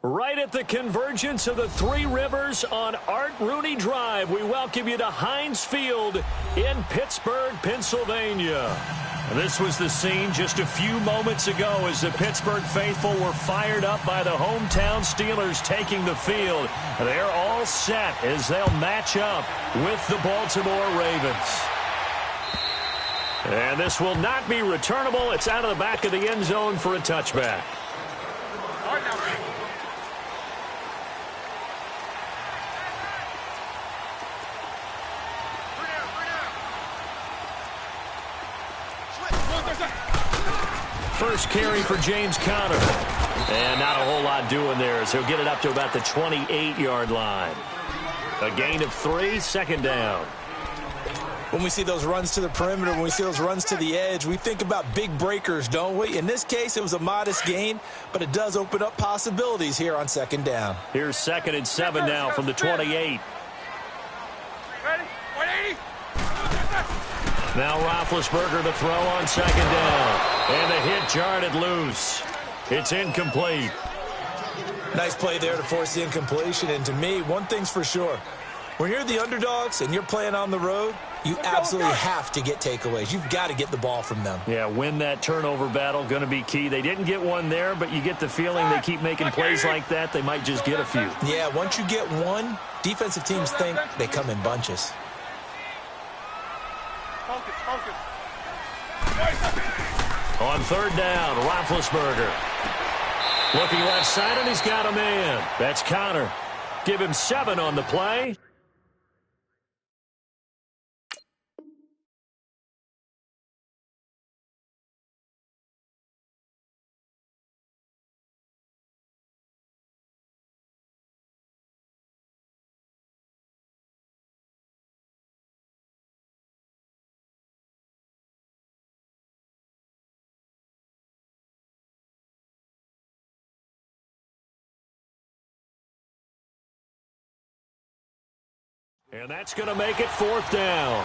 Right at the convergence of the Three Rivers on Art Rooney Drive, we welcome you to Heinz Field in Pittsburgh, Pennsylvania. This was the scene just a few moments ago as the Pittsburgh faithful were fired up by the hometown Steelers taking the field. They're all set as they'll match up with the Baltimore Ravens. And this will not be returnable. It's out of the back of the end zone for a touchback. First carry for James Conner. And not a whole lot doing there as he'll get it up to about the 28-yard line. A gain of 3, second down. When we see those runs to the perimeter, when we see those runs to the edge, we think about big breakers, don't we? In this case, it was a modest gain, but it does open up possibilities here on second down. Here's 2nd and 7 now from the 28. Ready? 180. Now Roethlisberger to throw on second down. And the hit jarred it loose. It's incomplete. Nice play there to force the incompletion. And to me, one thing's for sure. When you're the underdogs and you're playing on the road, you absolutely have to get takeaways. You've got to get the ball from them. Yeah, win that turnover battle, going to be key. They didn't get one there, but you get the feeling they keep making plays like that, they might just get a few. Yeah, once you get one, defensive teams think they come in bunches. Focus. On third down, Roethlisberger. Looking left side, and he's got a man. That's Conner. Give him 7 on the play. And that's going to make it 4th down.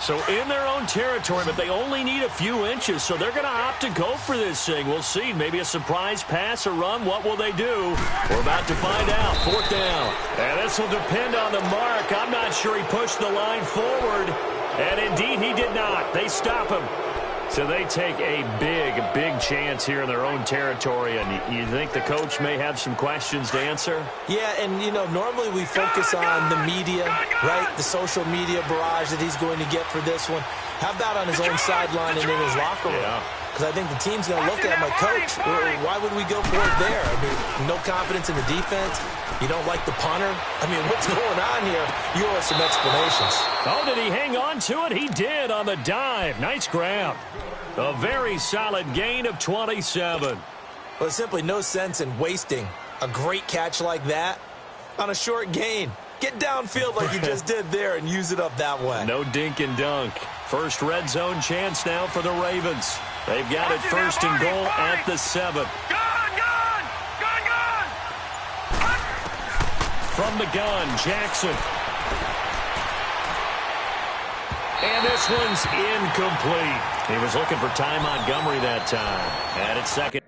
So in their own territory, but they only need a few inches, so they're going to opt to go for this thing. We'll see. Maybe a surprise pass or run. What will they do? We're about to find out. 4th down. And this will depend on the mark. I'm not sure he pushed the line forward. And indeed, he did not. They stop him. So they take a big chance here in their own territory. And you think the coach may have some questions to answer? Yeah, and, normally we focus on the media, right? The social media barrage that he's going to get for this one. How about on his own sideline and in his locker room? Because I think the team's going to look at him like, Coach, why would we go for it there? I mean, no confidence in the defense. You don't like the punter? I mean, what's going on here? You owe us some explanations. Oh, did he hang on to it? He did on the dive. Nice grab. A very solid gain of 27. Well, there's simply no sense in wasting a great catch like that on a short gain. Get downfield like you just did there and use it up that way. No dink and dunk. First red zone chance now for the Ravens. They've got it 1st and goal at the 7. From the gun, Jackson. And this one's incomplete. He was looking for Ty Montgomery that time. And it's 2nd.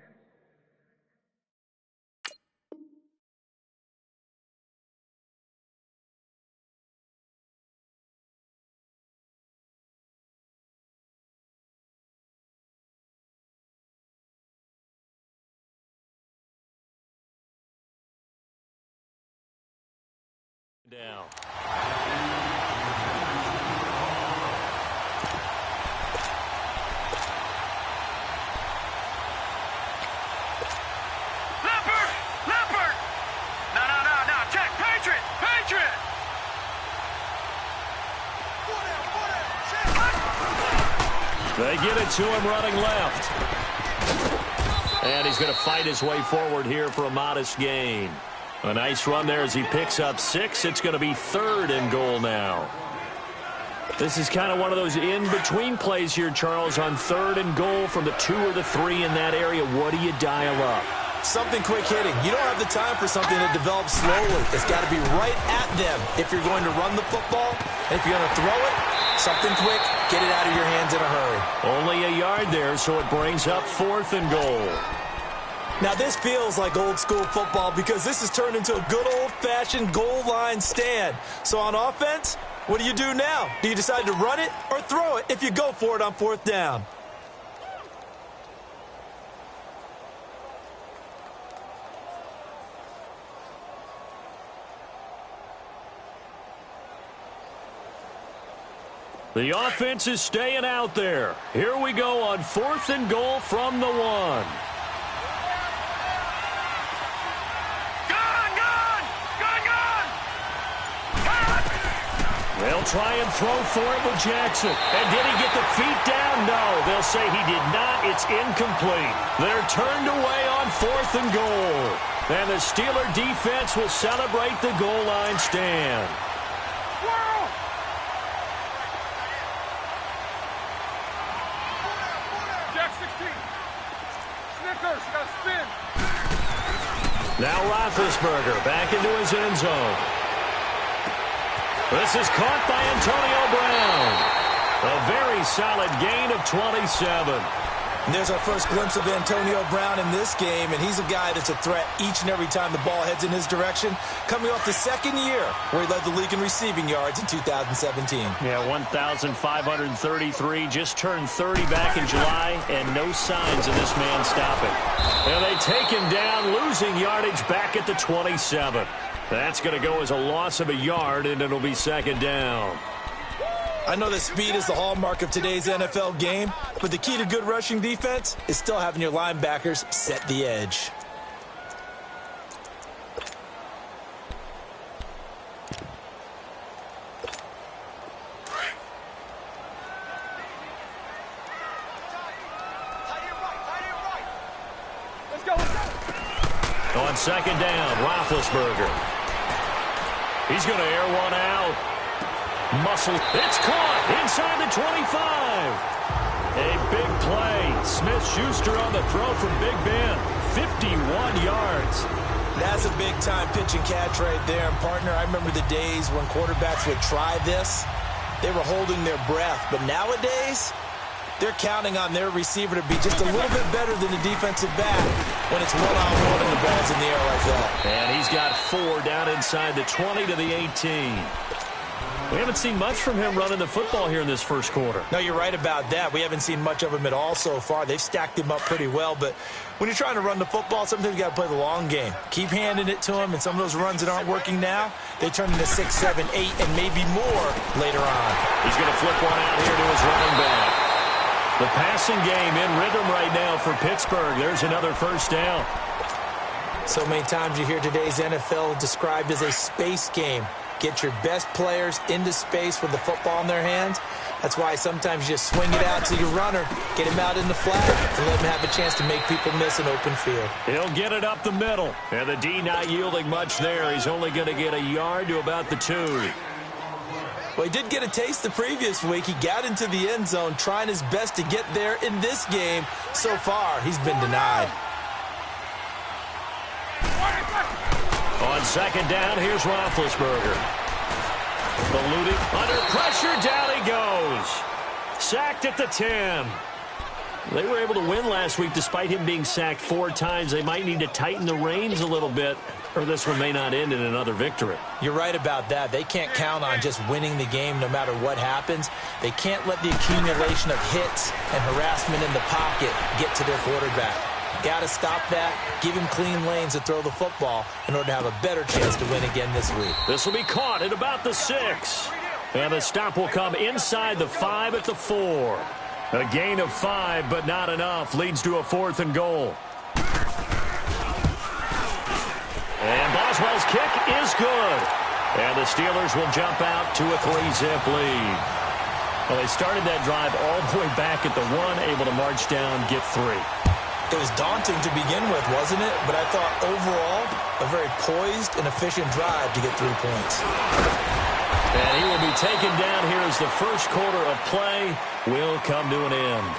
Down. Leopard! No, check, Patriot! They get it to him running left. And he's going to fight his way forward here for a modest gain. A nice run there as he picks up 6. It's going to be 3rd and goal now. This is kind of one of those in-between plays here, Charles, on 3rd and goal from the 2 or the 3 in that area. What do you dial up? Something quick hitting. You don't have the time for something that develops slowly. It's got to be right at them if you're going to run the football. And if you're going to throw it, something quick, get it out of your hands in a hurry. Only a yard there, so it brings up 4th and goal. Now, this feels like old-school football because this has turned into a good old-fashioned goal line stand. So on offense, what do you do now? Do you decide to run it or throw it if you go for it on 4th down? The offense is staying out there. Here we go on 4th and goal from the 1. Gun! Gun! Gun! Gun! They'll try and throw for it with Jackson. And did he get the feet down? No. They'll say he did not. It's incomplete. They're turned away on 4th and goal. And the Steeler defense will celebrate the goal line stand. Now Roethlisberger back into his end zone. This is caught by Antonio Brown. A very solid gain of 27. And there's our first glimpse of Antonio Brown in this game, and he's a guy that's a threat each and every time the ball heads in his direction, coming off the 2nd year where he led the league in receiving yards in 2017. Yeah, 1,533, just turned 30 back in July, and no signs of this man stopping. And they take him down, losing yardage back at the 27. That's going to go as a loss of a yard, and it'll be 2nd down. I know that speed is the hallmark of today's NFL game, but the key to good rushing defense is still having your linebackers set the edge. Let's go. On 2nd down, Roethlisberger. He's going to air one out. Muscle. It's caught inside the 25. A big play. Smith-Schuster on the throw from Big Ben. 51 yards. That's a big-time pitch and catch right there. And, partner, I remember the days when quarterbacks would try this. They were holding their breath. But nowadays, they're counting on their receiver to be just a little bit better than the defensive back when it's one-on-one and the ball's in the air like that. And he's got 4 down inside the 20 to the 18. We haven't seen much from him running the football here in this first quarter. No, you're right about that. We haven't seen much of him at all so far. They've stacked him up pretty well, but when you're trying to run the football, sometimes you got to play the long game. Keep handing it to him, and some of those runs that aren't working now, they turn into 6, 7, 8, and maybe more later on. He's going to flip one out here to his running back. The passing game in rhythm right now for Pittsburgh. There's another 1st down. So many times you hear today's NFL described as a space game. Get your best players into space with the football in their hands. That's why sometimes you just swing it out to your runner, get him out in the flat, and let him have a chance to make people miss an open field. He'll get it up the middle. And the D not yielding much there. He's only going to get a yard to about the 2. Well, he did get a taste the previous week. He got into the end zone trying his best to get there in this game. So far, he's been denied. On 2nd down, here's Roethlisberger. Ballooning under pressure, down he goes. Sacked at the 10. They were able to win last week despite him being sacked 4 times. They might need to tighten the reins a little bit, or this one may not end in another victory. You're right about that. They can't count on just winning the game no matter what happens. They can't let the accumulation of hits and harassment in the pocket get to their quarterback. Got to stop that, give him clean lanes to throw the football in order to have a better chance to win again this week. This will be caught at about the 6. And the stop will come inside the 5 at the 4. A gain of 5, but not enough. Leads to a 4th and goal. And Boswell's kick is good. And the Steelers will jump out to a 3-zip lead. Well, they started that drive all the way back at the 1, able to march down, get 3. It was daunting to begin with, wasn't it? But I thought overall, a very poised and efficient drive to get 3 points. And he will be taken down here as the first quarter of play will come to an end.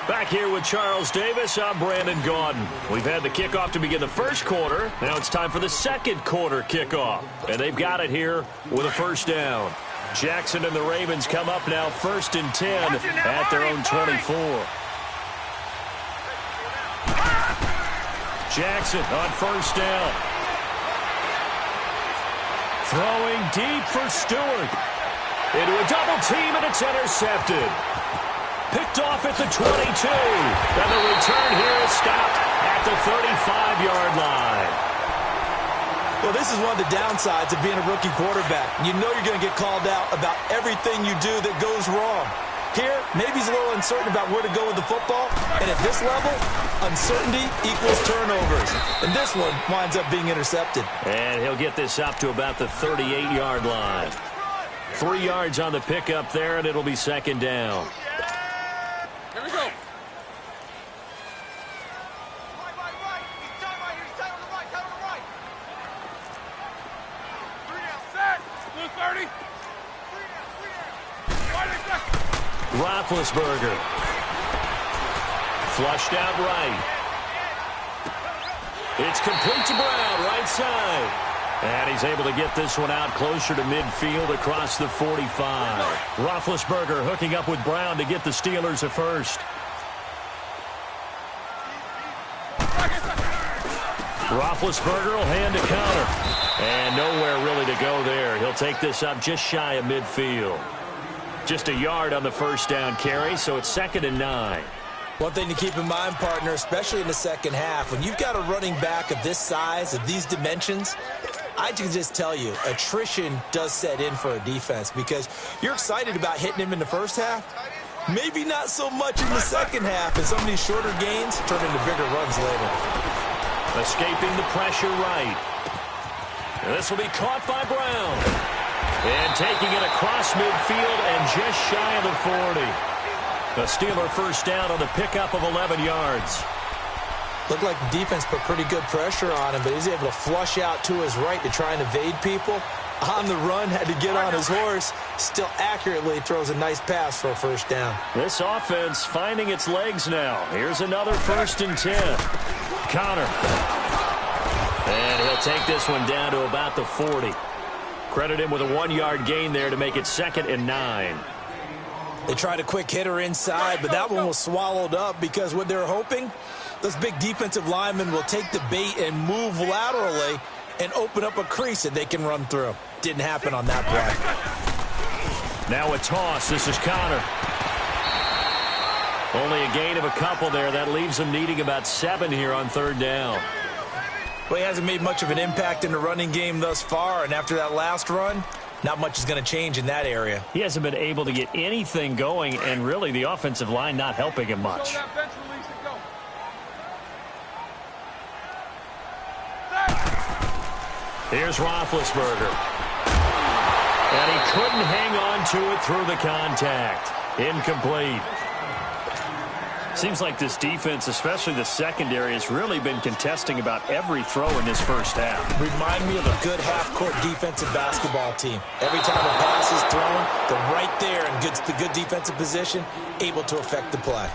Back here with Charles Davis, I'm Brandon Gaudin. We've had the kickoff to begin the first quarter. Now it's time for the second quarter kickoff. And they've got it here with a first down. Jackson and the Ravens come up now 1st and 10 at their own 24. Jackson on first down. Throwing deep for Stewart. Into a double team, and it's intercepted. Picked off at the 22. And the return here is stopped at the 35-yard line. Well, this is one of the downsides of being a rookie quarterback. You know you're going to get called out about everything you do that goes wrong. Here, maybe he's a little uncertain about where to go with the football. And at this level, uncertainty equals turnovers. And this one winds up being intercepted. And he'll get this up to about the 38-yard line. 3 yards on the pickup there, and it'll be second down. Here we go. Roethlisberger. Flushed out right. It's complete to Brown, right side. And he's able to get this one out closer to midfield across the 45. Roethlisberger hooking up with Brown to get the Steelers a first. Roethlisberger will hand a counter. And nowhere really to go there. He'll take this up just shy of midfield. Just a yard on the first down carry, so it's 2nd and 9. One thing to keep in mind, partner, especially in the second half, when you've got a running back of this size, of these dimensions, I can just tell you, attrition does set in for a defense because you're excited about hitting him in the first half. Maybe not so much in the second half, and some of these shorter gains turn into bigger runs later. Escaping the pressure right. And this will be caught by Brown. And taking it across midfield and just shy of the 40. A Steeler first down on the pickup of 11 yards. Looked like the defense put pretty good pressure on him, but he's able to flush out to his right to try and evade people. On the run, had to get on his horse. Still accurately throws a nice pass for a first down. This offense finding its legs now. Here's another 1st and 10. Connor. And he'll take this one down to about the 40. Credit him with a 1-yard gain there to make it 2nd and 9. They tried a quick hitter inside, but that one was swallowed up because what they're hoping, those big defensive linemen will take the bait and move laterally and open up a crease that they can run through. Didn't happen on that play. Now a toss. This is Connor. Only a gain of a couple there. That leaves them needing about 7 here on 3rd down. Well, he hasn't made much of an impact in the running game thus far, and after that last run, not much is going to change in that area. He hasn't been able to get anything going, and really the offensive line not helping him much. Here's Roethlisberger. And he couldn't hang on to it through the contact. Incomplete. Seems like this defense, especially the secondary, has really been contesting about every throw in this first half. Remind me of a good half-court defensive basketball team. Every time a pass is thrown, they're right there in good defensive position, able to affect the play.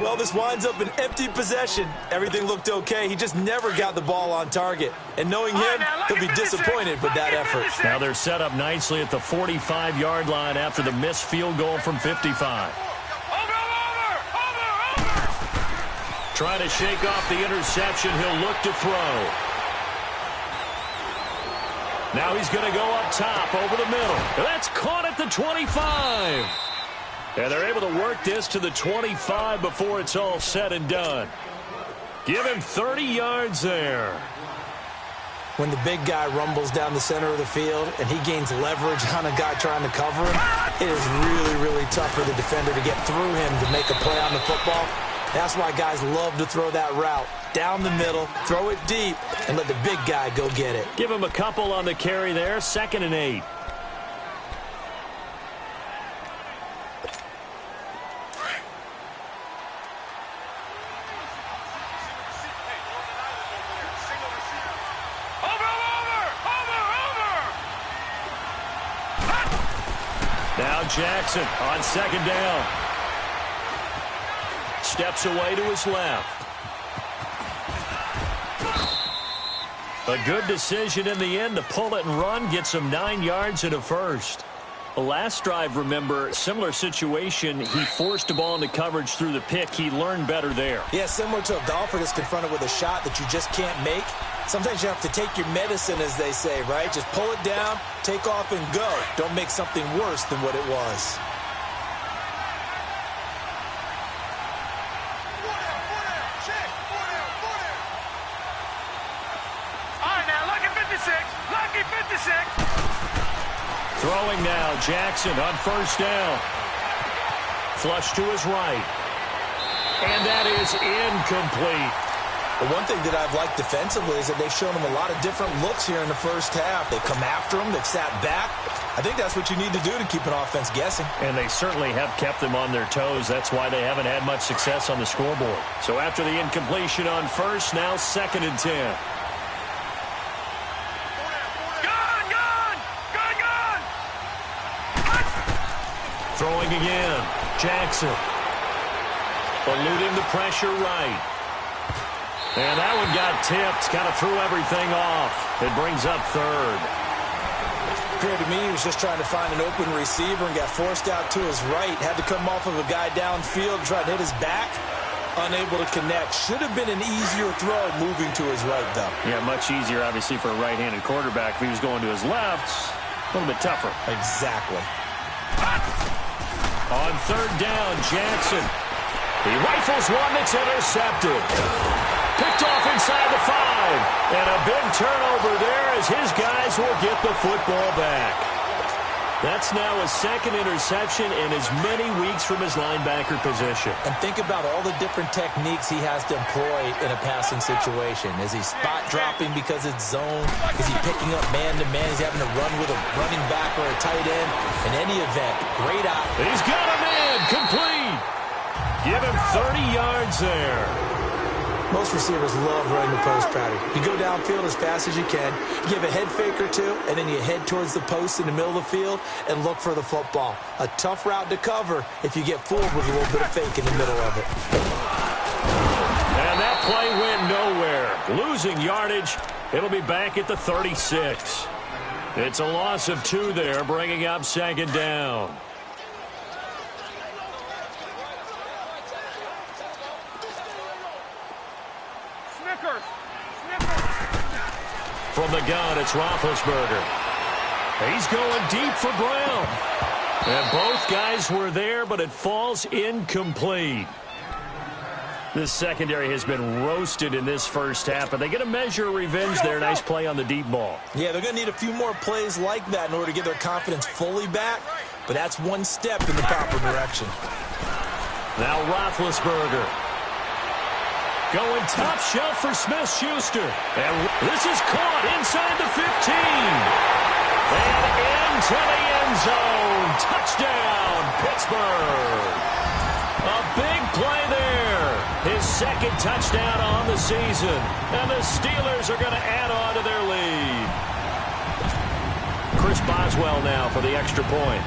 Well, this winds up an empty possession. Everything looked okay. He just never got the ball on target. And knowing him, he'll be disappointed with that effort. Now they're set up nicely at the 45-yard line after the missed field goal from 55. Trying to shake off the interception. He'll look to throw. Now he's going to go up top over the middle. That's caught at the 25. And they're able to work this to the 25 before it's all said and done. Give him 30 yards there. When the big guy rumbles down the center of the field and he gains leverage on a guy trying to cover him, it is really, really tough for the defender to get through him to make a play on the football. That's why guys love to throw that route. Down the middle, throw it deep, and let the big guy go get it. Give him a couple on the carry there, 2nd and 8. Jackson on second down. Steps away to his left. A good decision in the end to pull it and run, get some 9 yards and a first. The last drive, remember, similar situation. He forced the ball into coverage through the pick. He learned better there. Yeah, similar to a golfer that's confronted with a shot that you just can't make. Sometimes you have to take your medicine, as they say, right? Just pull it down, take off, and go. Don't make something worse than what it was. Throwing now, Jackson on first down. Flush to his right. And that is incomplete. The one thing that I've liked defensively is that they've shown him a lot of different looks here in the first half. They've come after him. They've sat back. I think that's what you need to do to keep an offense guessing. And they certainly have kept them on their toes. That's why they haven't had much success on the scoreboard. So after the incompletion on first, now 2nd and 10. Throwing again. Jackson. Eluding the pressure right. And that one got tipped. Kind of threw everything off. It brings up 3rd. Appeared to me he was just trying to find an open receiver and got forced out to his right. Had to come off of a guy downfield and try to hit his back. Unable to connect. Should have been an easier throw moving to his right, though. Yeah, much easier, obviously, for a right-handed quarterback. If he was going to his left, a little bit tougher. Exactly. On 3rd down, Jackson. He rifles one that's intercepted. Picked off inside the 5. And a big turnover there as his guys will get the football back. That's now a 2nd interception in as many weeks from his linebacker position. And think about all the different techniques he has to employ in a passing situation. Is he spot dropping because it's zone? Is he picking up man-to-man? Is he having to run with a running back or a tight end? In any event, great out. He's got him in. Complete. Give him 30 yards there. Most receivers love running the post pattern. You go downfield as fast as you can, give a head fake or two, and then you head towards the post in the middle of the field and look for the football. A tough route to cover if you get fooled with a little bit of fake in the middle of it. And that play went nowhere. Losing yardage. It'll be back at the 36. It's a loss of 2 there, bringing up 2nd down. From the gun, it's Roethlisberger. He's going deep for Brown. And both guys were there, but it falls incomplete. This secondary has been roasted in this first half, but they get a measure of revenge there. Nice play on the deep ball. Yeah, they're going to need a few more plays like that in order to get their confidence fully back, but that's one step in the proper direction. Now Roethlisberger. Going top shelf for Smith-Schuster. And this is caught inside the 15. And into the end zone. Touchdown, Pittsburgh. A big play there. His 2nd touchdown on the season. And the Steelers are going to add on to their lead. Chris Boswell now for the extra point.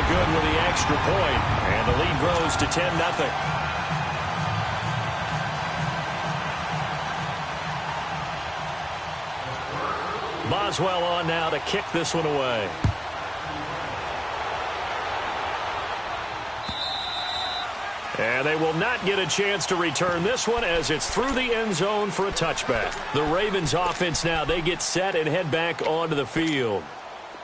Good with the extra point, and the lead grows to 10-0. Boswell on now to kick this one away. And they will not get a chance to return this one as it's through the end zone for a touchback. The Ravens offense now, they get set and head back onto the field.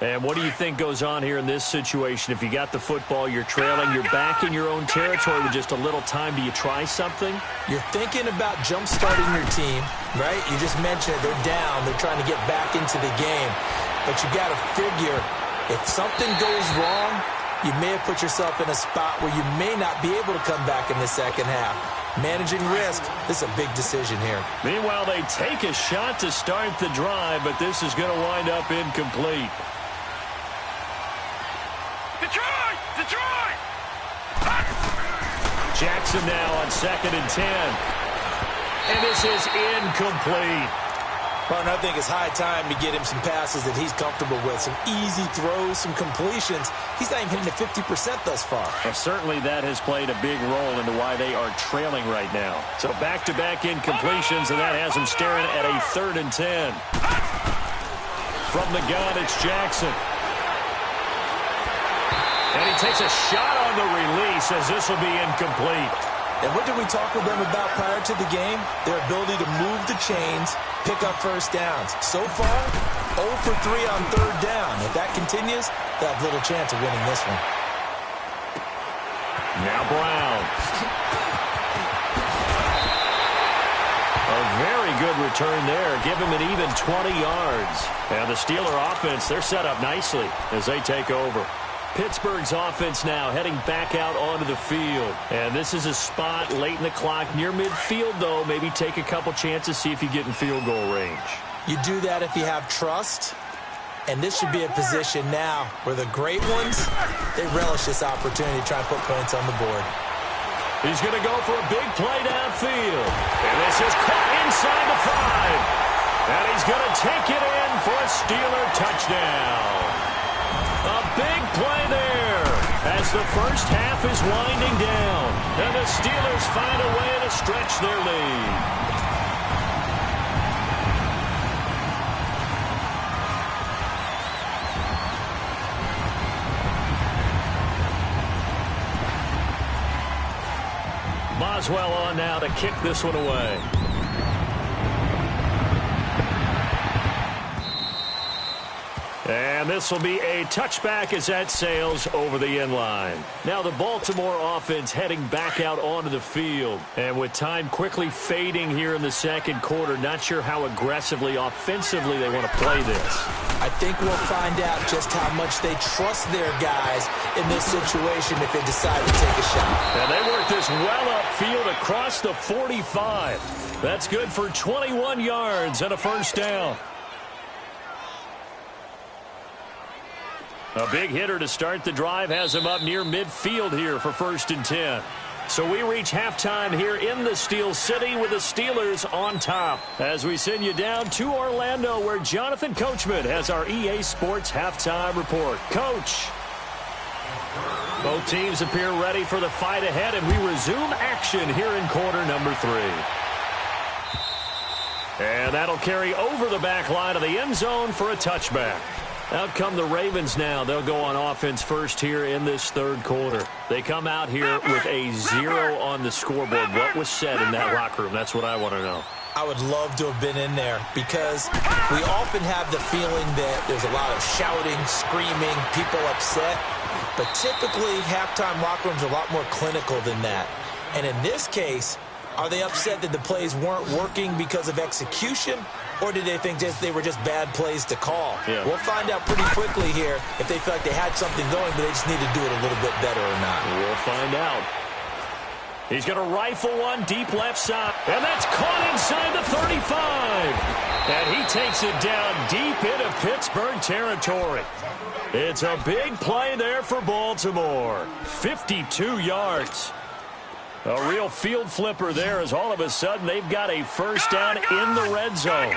And what do you think goes on here in this situation? If you got the football, you're trailing, you're back in your own territory with just a little time. Do you try something? You're thinking about jump-starting your team, right? You just mentioned it. They're down. They're trying to get back into the game. But you got to figure if something goes wrong, you may have put yourself in a spot where you may not be able to come back in the second half. Managing risk, this is a big decision here. Meanwhile, they take a shot to start the drive, but this is going to wind up incomplete. Jackson now on 2nd and 10. And this is incomplete. Well, I think it's high time to get him some passes that he's comfortable with. Some easy throws, some completions. He's not even hitting the 50% thus far. Well, certainly that has played a big role into why they are trailing right now. So back-to-back incompletions, and that has him staring at a 3rd and 10. From the gun, it's Jackson. And he takes a shot on the release as this will be incomplete. And what did we talk with them about prior to the game? Their ability to move the chains, pick up first downs. So far, 0 for 3 on 3rd down. If that continues, they'll have little chance of winning this one. Now Brown. A very good return there. Give him an even 20 yards. And the Steeler offense, they're set up nicely as they take over. Pittsburgh's offense now heading back out onto the field. And this is a spot late in the clock near midfield, though. Maybe take a couple chances, see if you get in field goal range. You do that if you have trust. And this should be a position now where the great ones, they relish this opportunity to try and put points on the board. He's going to go for a big play downfield. And this is caught inside the 5. And he's going to take it in for a Steeler touchdown. A big play there as the first half is winding down. And the Steelers find a way to stretch their lead. Boswell on now to kick this one away. And this will be a touchback as that sails over the end line. Now the Baltimore offense heading back out onto the field. And with time quickly fading here in the second quarter, not sure how aggressively, offensively they want to play this. I think we'll find out just how much they trust their guys in this situation if they decide to take a shot. And they work this well upfield across the 45. That's good for 21 yards and a first down. A big hitter to start the drive has him up near midfield here for 1st and 10. So we reach halftime here in the Steel City with the Steelers on top. As we send you down to Orlando where Jonathan Coachman has our EA Sports halftime report. Coach. Both teams appear ready for the fight ahead, and we resume action here in quarter number 3. And that'll carry over the back line of the end zone for a touchback. Out come the Ravens now. They'll go on offense first here in this third quarter. They come out here with a 0 on the scoreboard. What was said in that locker room? That's what I want to know. I would love to have been in there because we often have the feeling that there's a lot of shouting, screaming, people upset. But typically, halftime locker rooms are a lot more clinical than that. And in this case, are they upset that the plays weren't working because of execution? Or did they think they were just bad plays to call? Yeah. We'll find out pretty quickly here if they feel like they had something going, but they just need to do it a little bit better or not. We'll find out. He's going to rifle one deep left side. And that's caught inside the 35. And he takes it down deep into Pittsburgh territory. It's a big play there for Baltimore. 52 yards. A real field flipper there as all of a sudden they've got a first down in the red zone.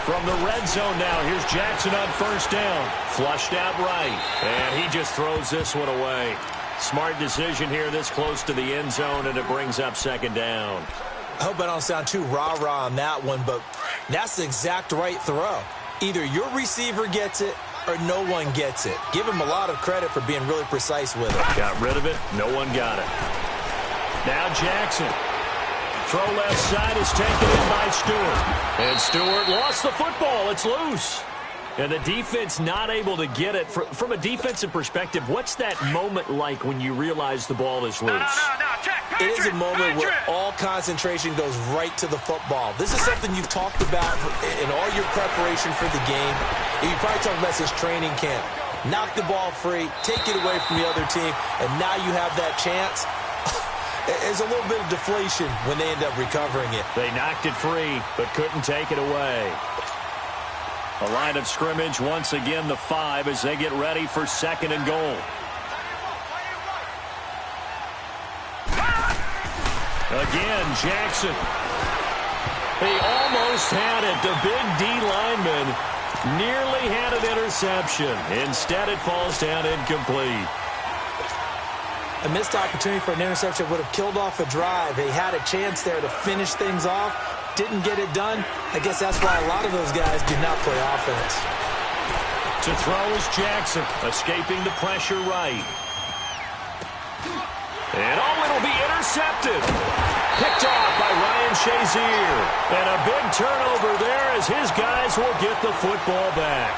From the red zone now, here's Jackson on first down. Flushed out right, and he just throws this one away. Smart decision here this close to the end zone, and it brings up second down. I hope I don't sound too rah-rah on that one, but that's the exact right throw. Either your receiver gets it or no one gets it. Give him a lot of credit for being really precise with it. Got rid of it. No one got it. Now Jackson. Throw left side is taken in by Stewart. And Stewart lost the football. It's loose. And the defense not able to get it. From a defensive perspective, what's that moment like when you realize the ball is loose? It is a moment where all concentration goes right to the football. This is something you've talked about in all your preparation for the game. And you probably talked about since training camp. Knock the ball free, take it away from the other team, and now you have that chance. There's a little bit of deflation when they end up recovering it. They knocked it free, but couldn't take it away. A line of scrimmage once again, the 5, as they get ready for second and goal. Again, Jackson. He almost had it. The big D lineman nearly had an interception. Instead, it falls down incomplete. A missed opportunity for an interception would have killed off a drive. They had a chance there to finish things off. Didn't get it done. I guess that's why a lot of those guys do not play offense. To throw is Jackson, escaping the pressure right. And it'll be intercepted. Picked off by Ryan Shazier. And a big turnover there as his guys will get the football back.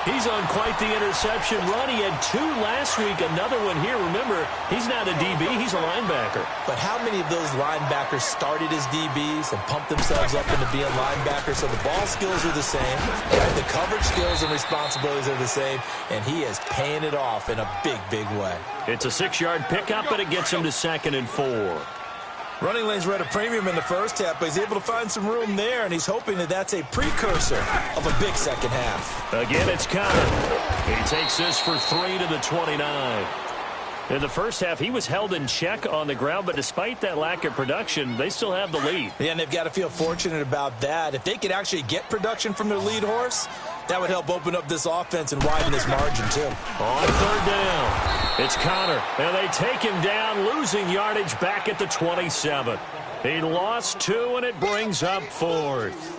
He's on quite the interception run. He had 2 last week, another one here. Remember, he's not a DB, he's a linebacker. But how many of those linebackers started as DBs and pumped themselves up into being linebackers? So the ball skills are the same, right? The coverage skills and responsibilities are the same, and he is paying it off in a big, big way. It's a 6-yard pickup, but it gets him to 2nd and 4. Running lanes were at a premium in the first half, but he's able to find some room there, and he's hoping that that's a precursor of a big second half. Again, it's Connor. He takes this for 3 to the 29. In the first half, he was held in check on the ground, but despite that lack of production, they still have the lead. Yeah, and they've got to feel fortunate about that. If they could actually get production from their lead horse, that would help open up this offense and widen this margin, too. On 3rd down, it's Connor, and they take him down, losing yardage back at the 27. He lost 2, and it brings up 4th.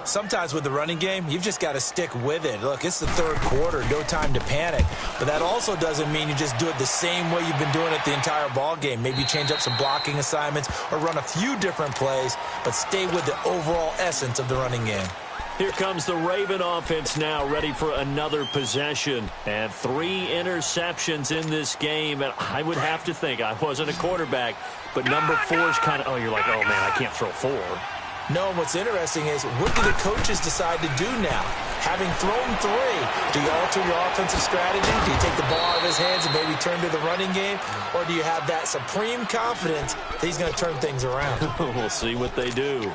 Sometimes with the running game, you've just got to stick with it. Look, it's the 3rd quarter, no time to panic. But that also doesn't mean you just do it the same way you've been doing it the entire ball game. Maybe change up some blocking assignments or run a few different plays, but stay with the overall essence of the running game. Here comes the Raven offense now, ready for another possession. And 3 interceptions in this game. And I would have to think, I wasn't a quarterback, but number 4 is kind of, you're like, oh, man, I can't throw 4. No, and what's interesting is, what do the coaches decide to do now? Having thrown 3, do you alter your offensive strategy? Do you take the ball out of his hands and maybe turn to the running game? Or do you have that supreme confidence that he's going to turn things around? We'll see what they do.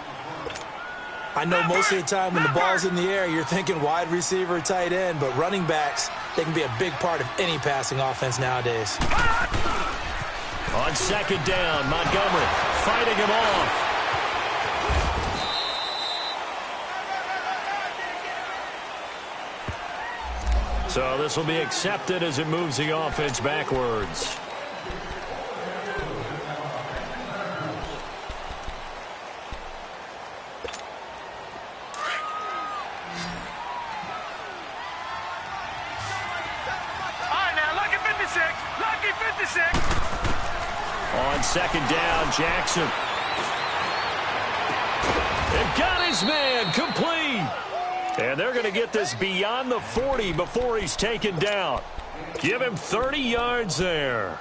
I know most of the time when the ball's in the air, you're thinking wide receiver, tight end, but running backs, they can be a big part of any passing offense nowadays. On 2nd down, Montgomery fighting him off. So this will be accepted as it moves the offense backwards. On 2nd down, Jackson. And got his man complete. And they're going to get this beyond the 40 before he's taken down. Give him 30 yards there.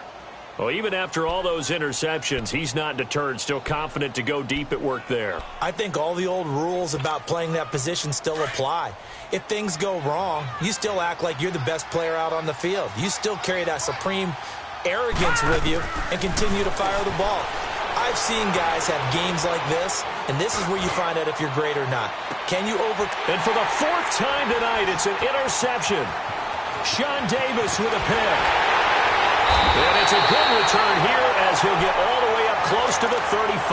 Well, even after all those interceptions, he's not deterred, still confident to go deep at work there. I think all the old rules about playing that position still apply. If things go wrong, you still act like you're the best player out on the field. You still carry that supreme arrogance with you and continue to fire the ball. I've seen guys have games like this, and this is where you find out if you're great or not. Can you And for the 4th time tonight, it's an interception. Sean Davis with a pick. And it's a good return here as he'll get all the way up close to the 35.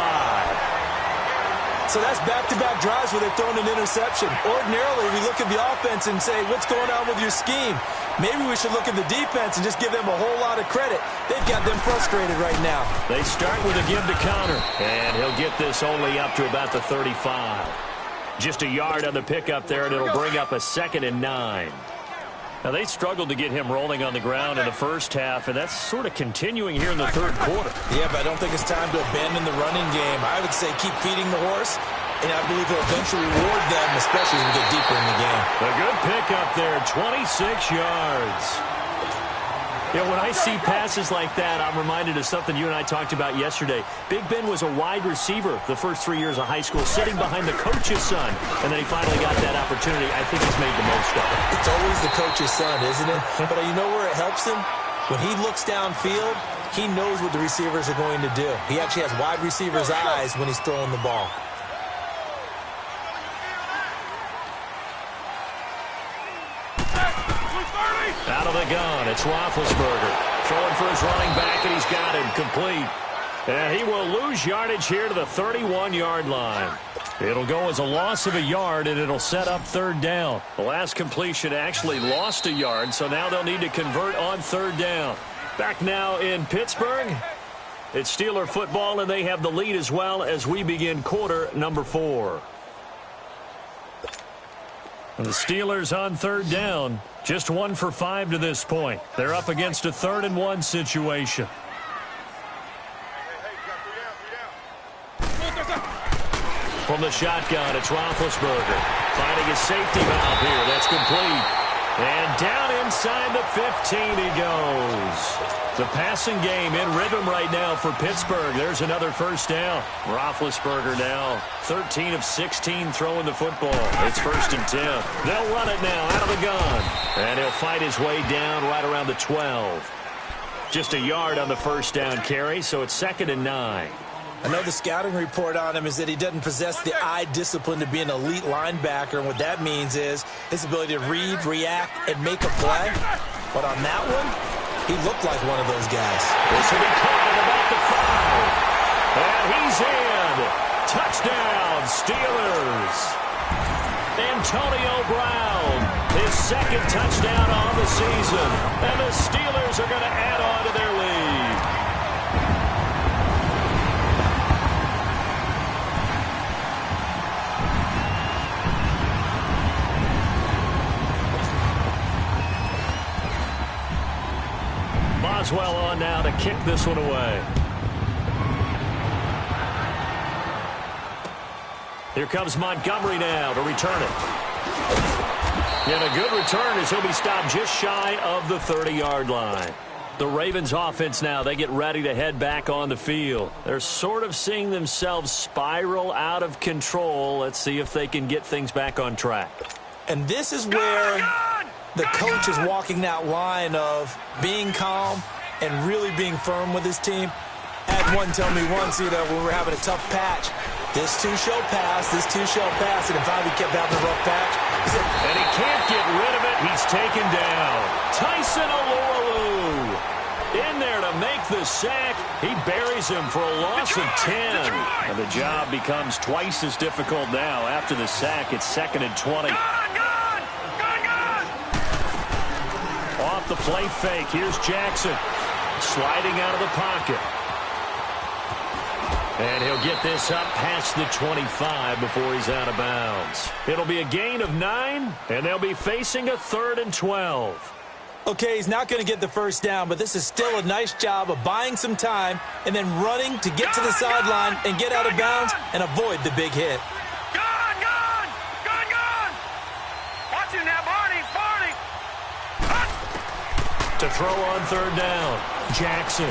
So that's back-to-back drives where they're throwing an interception. Ordinarily, we look at the offense and say, what's going on with your scheme? Maybe we should look at the defense and just give them a whole lot of credit. They've got them frustrated right now. They start with a give to Connor, and he'll get this only up to about the 35. Just a yard on the pickup there, and it'll bring up a 2nd and 9. Now, they struggled to get him rolling on the ground in the first half, and that's sort of continuing here in the 3rd quarter. Yeah, but I don't think it's time to abandon the running game. I would say keep feeding the horse, and I believe he'll eventually reward them, especially as we get deeper in the game. A good pickup there, 26 yards. You know, when I see passes like that, I'm reminded of something you and I talked about yesterday. Big Ben was a wide receiver the first 3 years of high school, sitting behind the coach's son, and then he finally got that opportunity. I think he's made the most of it. It's always the coach's son, isn't it? But you know where it helps him? When he looks downfield, he knows what the receivers are going to do. He actually has wide receivers' eyes when he's throwing the ball. Out of the gun, it's Roethlisberger. Throwing for his running back, and he's got him complete. And he will lose yardage here to the 31-yard line. It'll go as a loss of a yard, and it'll set up third down. The last completion actually lost a yard, so now they'll need to convert on third down. Back now in Pittsburgh. It's Steeler football, and they have the lead as well as we begin quarter number 4. And the Steelers on third down. Just 1 for 5 to this point. They're up against a 3rd-and-1 situation. From the shotgun, it's Roethlisberger. Finding his safety valve here. That's complete. And down inside the 15 he goes. The passing game in rhythm right now for Pittsburgh. There's another first down. Roethlisberger now 13 of 16 throwing the football. It's 1st and 10. They'll run it now out of the gun. And he'll fight his way down right around the 12. Just a yard on the first down carry, so it's 2nd and 9. I know the scouting report on him is that he doesn't possess the eye discipline to be an elite linebacker, and what that means is his ability to read, react, and make a play. But on that one, he looked like one of those guys. This will be caught at about the 5. And he's in. Touchdown, Steelers. Antonio Brown, his 2nd touchdown on the season. And the Steelers are going to add on to their lead. Boswell on now to kick this one away. Here comes Montgomery now to return it. And a good return as he'll be stopped just shy of the 30-yard line. The Ravens offense now, they get ready to head back on the field. They're sort of seeing themselves spiral out of control. Let's see if they can get things back on track. And this is where the coach is walking that line of being calm and really being firm with his team. I had one tell me once, when we were having a tough patch, this too shall pass, this too shall pass, and if I kept having a rough patch, he said, and he can't get rid of it. He's taken down. Tyson Alualu in there to make the sack. He buries him for a loss of 10. And the job becomes twice as difficult now. After the sack, it's 2nd and 20. Off the play fake, here's Jackson. Sliding out of the pocket. And he'll get this up past the 25 before he's out of bounds. It'll be a gain of 9, and they'll be facing a 3rd and 12. Okay, he's not going to get the first down, but this is still a nice job of buying some time and then running to get to the sideline and get out of bounds and avoid the big hit. Gone! Watch it now, Barney! To throw on third down, Jackson.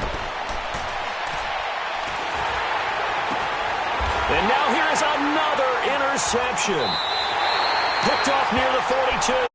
And now here is another interception. Picked off near the 42.